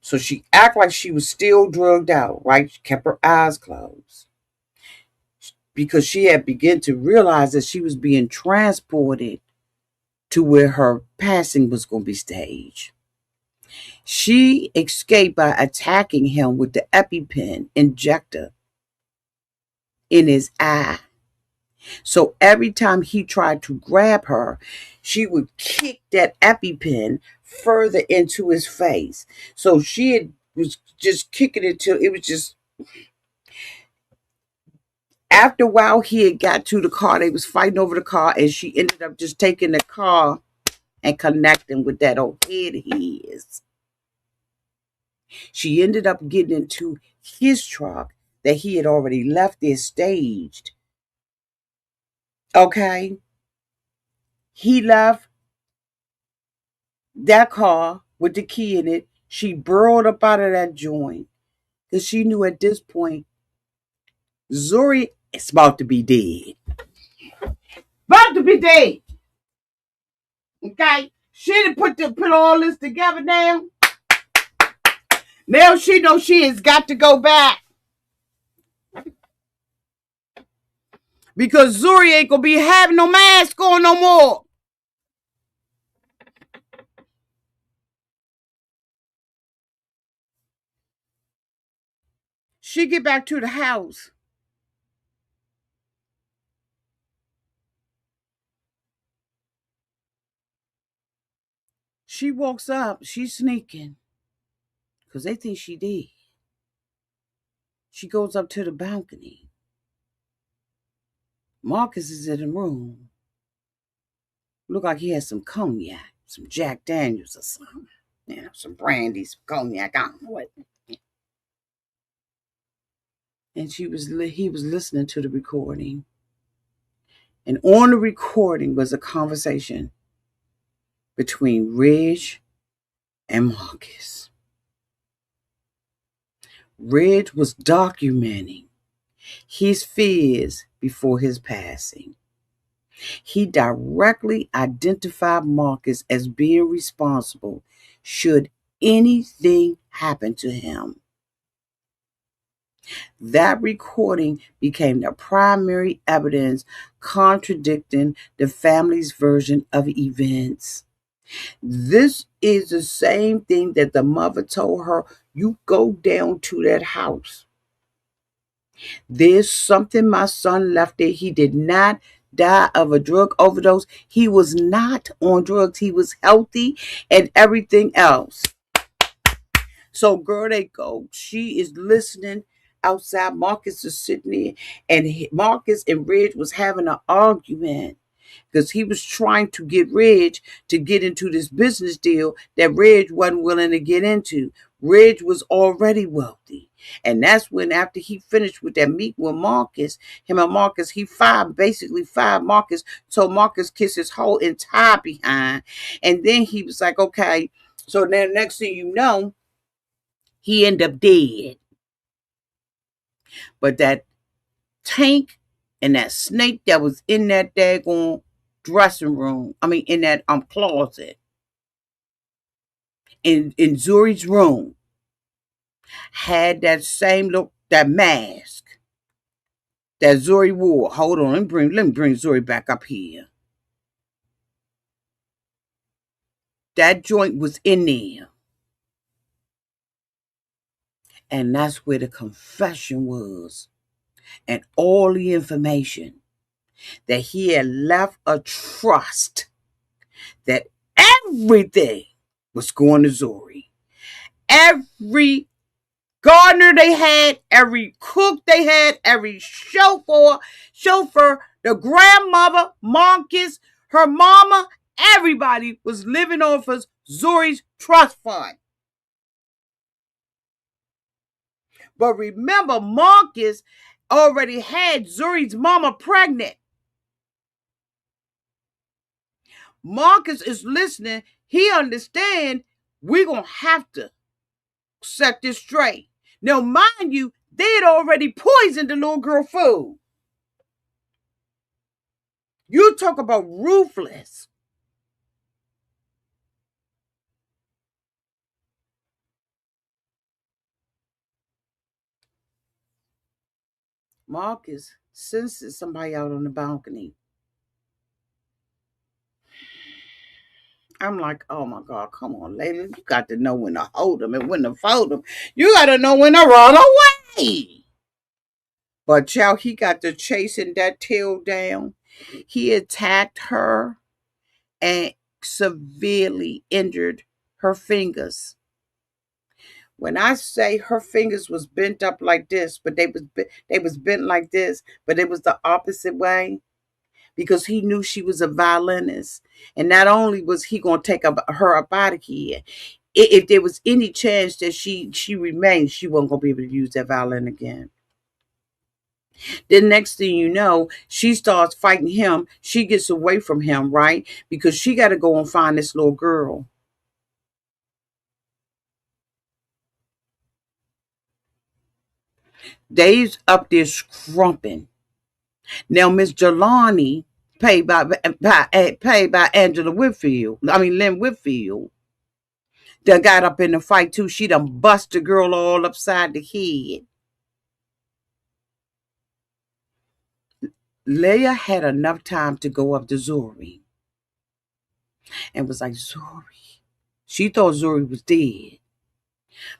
So she acted like she was still drugged out, right? She kept her eyes closed because she had begun to realize that she was being transported to where her passing was going to be staged. She escaped by attacking him with the EpiPen injector in his eye. So every time he tried to grab her, she would kick that EpiPen further into his face. So was just kicking it till it was just. After a while, he had got to the car. They was fighting over the car, and she ended up just taking the car and connecting with that old head of his. She ended up getting into his truck that he had already left there staged. Okay. He left that car with the key in it. She burrowed up out of that joint because she knew at this point Zuri is about to be dead. About to be dead. Okay. She didn't put all this together now. Now she knows she has got to go back. Because Zuri ain't gonna be having no mask on no more. She get back to the house. She walks up. She's sneaking. Because they think she did. She goes up to the balcony. Marcus is in the room. Look like he has some cognac, some Jack Daniels or something. Some brandy, some cognac. I don't know what. And he was listening to the recording. And on the recording was a conversation between Ridge and Marcus. Ridge was documenting his fears before his passing. He directly identified Marcus as being responsible should anything happen to him. That recording became the primary evidence contradicting the family's version of events. This is the same thing that the mother told her, you go down to that house. There's something my son left there. He did not die of a drug overdose. He was not on drugs. He was healthy and everything else. So girl, they go. She is listening outside. Marcus is sitting there, and Marcus and Ridge was having an argument because he was trying to get Ridge to get into this business deal that Ridge wasn't willing to get into. Ridge was already wealthy. And that's when, after he finished with that meeting with Marcus, him and Marcus, he basically fired Marcus, so Marcus kissed his whole entire behind. And then he was like, okay, so then next thing you know, he ended up dead. But that tank and that snake that was in that daggone dressing room, in that closet, in Zuri's room, had that same look, that mask that Zuri wore. Hold on, let me bring Zuri back up here. That joint was in there. And that's where the confession was. And all the information that he had left a trust that everything was going to Zuri. Every gardener they had, every cook they had, every chauffeur, the grandmother, Marcus, her mama, everybody was living off of Zuri's trust fund. But remember, Marcus already had Zuri's mama pregnant. Marcus is listening. He understands we're going to have to set this straight. Now, mind you, they had already poisoned the little girl food. You talk about ruthless. Marcus senses somebody out on the balcony. I'm like, oh my God, come on, lady. You got to know when to hold them and when to fold them. You got to know when to run away. But child, he got to chasing that tail down. He attacked her and severely injured her fingers. When I say her fingers was bent up like this, but they was bent like this, but it was the opposite way because he knew she was a violinist, and not only was he gonna take her up out of here, if there was any chance that she remained, she wasn't gonna be able to use that violin again. Then next thing you know, she starts fighting him. She gets away from him, right? Because she got to go and find this little girl. They's up there scrumping. Now, Miss Jelani, paid by Angela Whitfield. I mean Lynn Whitfield. That got up in the fight too. She done bust the girl all upside the head. Leia had enough time to go up to Zuri and was like, Zuri. She thought Zuri was dead.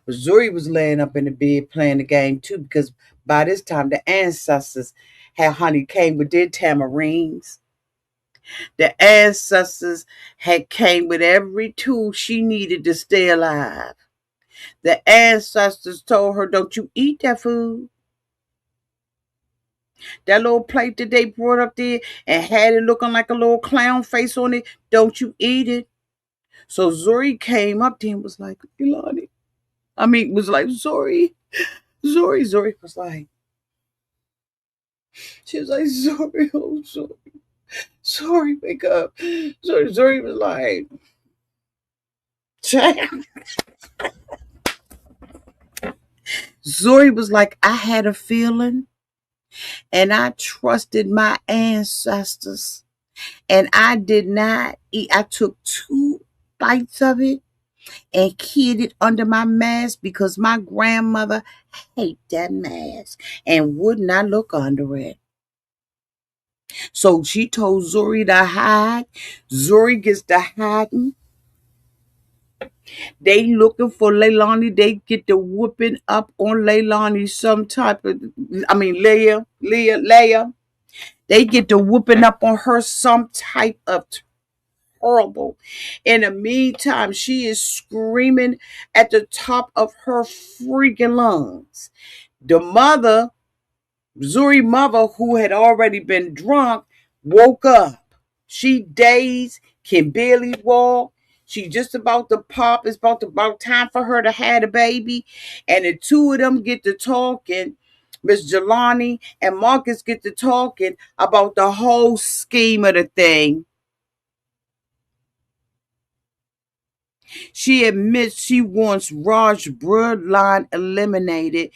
But Zuri was laying up in the bed playing the game too, because by this time the ancestors had honey came with their tamarines. The ancestors had came with every tool she needed to stay alive. The ancestors told her, don't you eat that food. That little plate that they brought up there and had it looking like a little clown face on it, don't you eat it. So Zuri came up to him and was like, Ilani. Was like, Zuri. Zuri was like, she was like, Zuri, oh, Zuri, wake up. Zuri was like, Zuri was like, I had a feeling and I trusted my ancestors and I did not eat. I took 2 bites of it and hid it under my mask because my grandmother hated that mask and would not look under it. So she told Zuri to hide. Zuri gets to hiding. They looking for Leilani. They get the whooping up on Leilani some type of, Leia. They get the whooping up on her some type of horrible. In the meantime, she is screaming at the top of her freaking lungs. The mother, Zuri mother, who had already been drunk, woke up. She dazed, can barely walk. She just about to pop. It's about time for her to have a baby. And the two of them get to talking. Miss Jelani and Marcus get to talking about the whole scheme of the thing. She admits she wants Raj's bloodline eliminated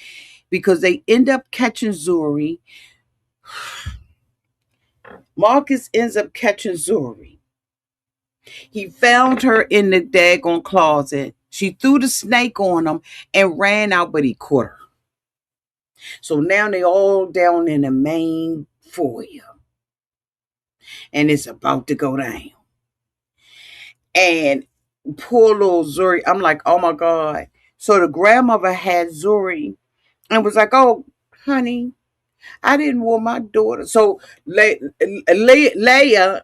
because they end up catching Zuri. Marcus ends up catching Zuri. He found her in the daggone closet. She threw the snake on him and ran out, but he caught her. So now they all down in the main foyer. And it's about to go down. And poor little Zuri, I'm like, oh my God. So the grandmother had Zuri and was like, oh, honey, I didn't want my daughter. So Leah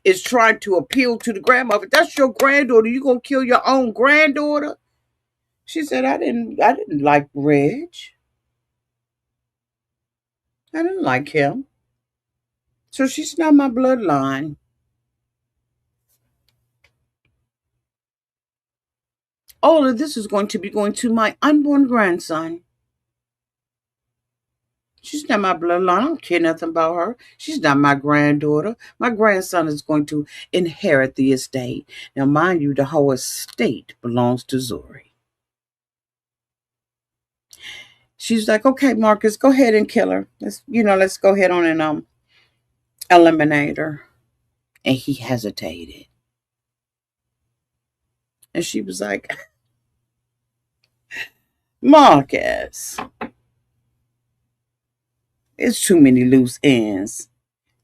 is trying to appeal to the grandmother. That's your granddaughter. You gonna kill your own granddaughter? She said, I didn't like Reg. I didn't like him. So she's not my bloodline. All of this is going to be going to my unborn grandson. She's not my bloodline. I don't care nothing about her. She's not my granddaughter. My grandson is going to inherit the estate. Now, mind you, the whole estate belongs to Zuri. She's like, okay, Marcus, go ahead and kill her. Let's go ahead on and eliminate her. And he hesitated. And she was like, Marcus, it's too many loose ends.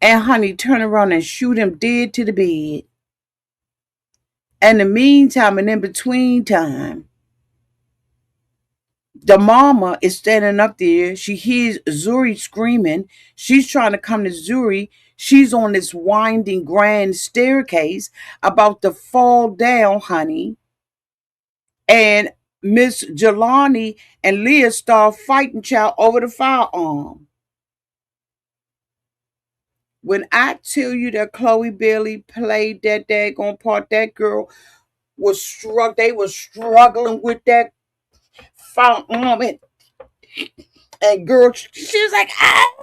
And honey, turn around and shoot him dead to the bed. And in the meantime and in between time, the mama is standing up there. She hears Zuri screaming. She's trying to come to Zuri. She's on this winding grand staircase about to fall down, honey. And Miss Jelani and Leah start fighting, child, over the firearm. When I tell you that Chloe Bailey played that daggone part, that girl was struck. They were struggling with that firearm, and girl, she was like, ah.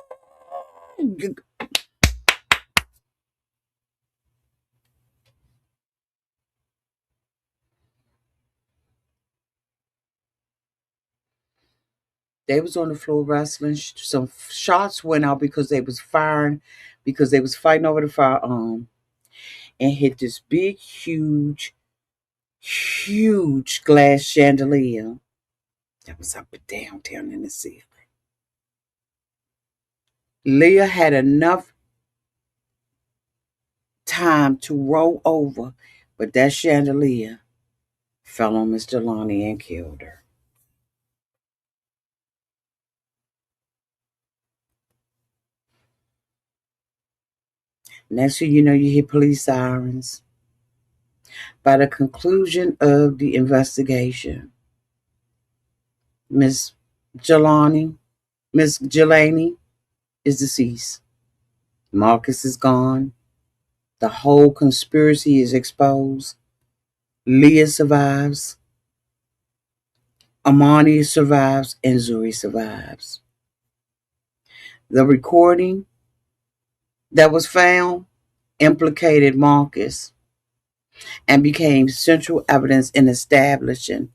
They was on the floor wrestling. Some shots went out because they was firing, because they was fighting over the firearm, and hit this big, huge, huge glass chandelier that was up and down in the ceiling. Leah had enough time to roll over, but that chandelier fell on Miss Delani and killed her. Next thing you know, you hear police sirens. By the conclusion of the investigation, Miss Jelani, Miss Jelani is deceased. Marcus is gone. The whole conspiracy is exposed. Leah survives. Amani survives, and Zuri survives. The recording that was found implicated Marcus and became central evidence in establishing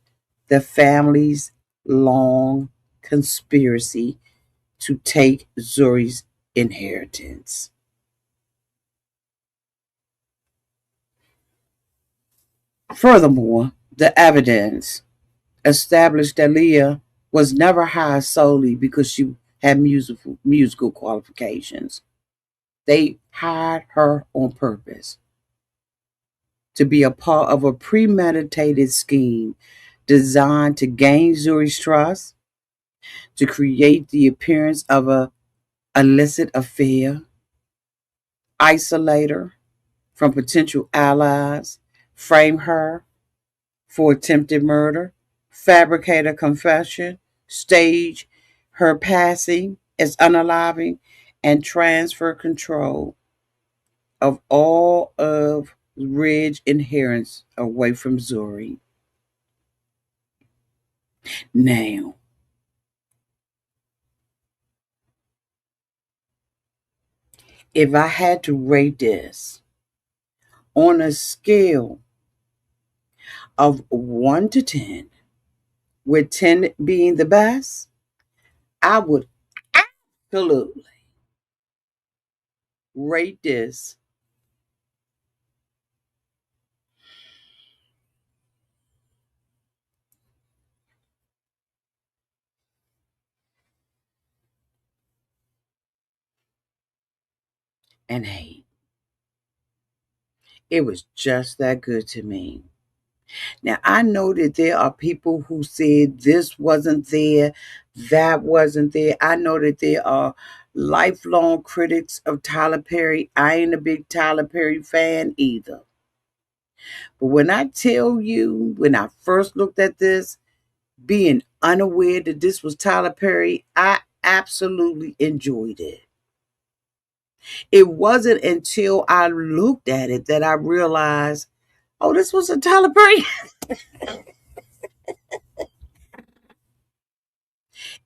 the family's long conspiracy to take Zuri's inheritance. Furthermore, the evidence established that Leah was never hired solely because she had musical qualifications. They hired her on purpose to be a part of a premeditated scheme designed to gain Zuri's trust, to create the appearance of a illicit affair, isolate her from potential allies, frame her for attempted murder, fabricate a confession, stage her passing as unaliving, and transfer control of all of Ridge inheritance away from Zuri. Now, if I had to rate this on a scale of 1 to 10, with 10 being the best, I would absolutely rate this an 8. It was just that good to me. Now, I know that there are people who said this wasn't there, that wasn't there. I know that there are lifelong critics of Tyler Perry. I ain't a big Tyler Perry fan either. But when I tell you, when I first looked at this, being unaware that this was Tyler Perry, I absolutely enjoyed it. It wasn't until I looked at it that I realized, oh, this was a Tyler Perry.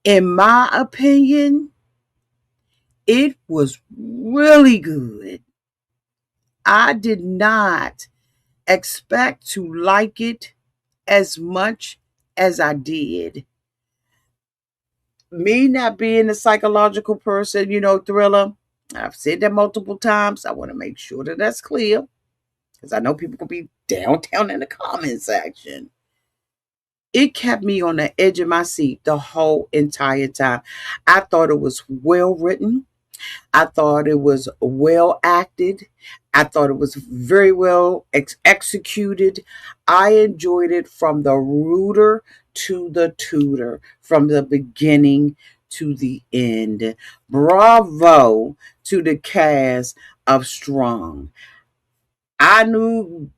In my opinion, it was really good. I did not expect to like it as much as I did. Me not being a psychological person, thriller, I've said that multiple times. I want to make sure that that's clear because I know people could be downtown in the comment section. It kept me on the edge of my seat the whole entire time. I thought it was well written. I thought it was well acted. I thought it was very well executed. I enjoyed it from the rooter to the tutor, from the beginning to the end. Bravo to the cast of Strung. I knew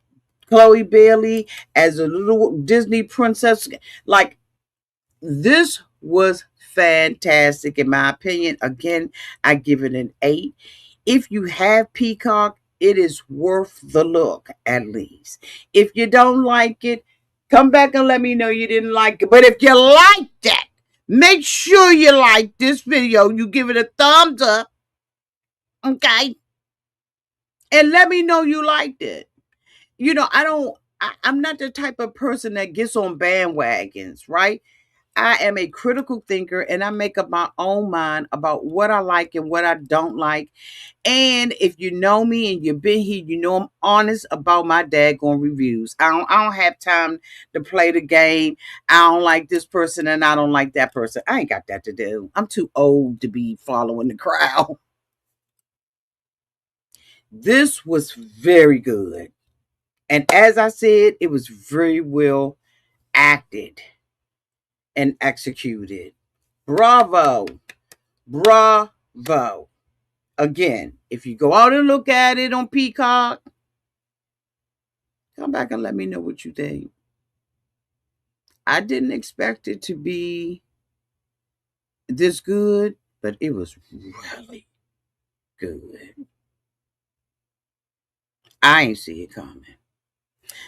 Chloe Bailey as a little Disney princess. Like, this was fantastic, in my opinion. Again, I give it an 8. If you have Peacock, it is worth the look, at least. If you don't like it, come back and let me know you didn't like it. But if you like that, make sure you like this video. You give it a thumbs up, okay? And let me know you liked it. I'm not the type of person that gets on bandwagons, right? I am a critical thinker and I make up my own mind about what I like and what I don't like. And if you know me and you've been here, you know I'm honest about my daggone reviews. I don't have time to play the game. I don't like this person and I don't like that person. I ain't got that to do. I'm too old to be following the crowd. This was very good. And as I said, it was very well acted and executed. Bravo. Bravo. Again, if you go out and look at it on Peacock, come back and let me know what you think. I didn't expect it to be this good, but it was really good. I ain't see it coming.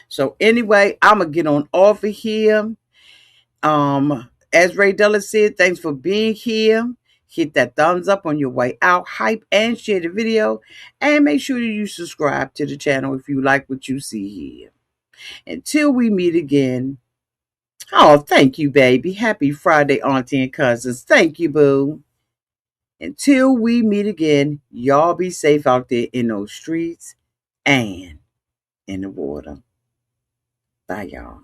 So anyway, I'm gonna get on off of here. As Ray Della said, thanks for being here. Hit that thumbs up on your way out, hype, and share the video. And make sure you subscribe to the channel if you like what you see here. Until we meet again. Oh, thank you, baby. Happy Friday, Auntie and Cousins. Thank you, boo. Until we meet again, y'all be safe out there in those streets and in the water. Bye, y'all.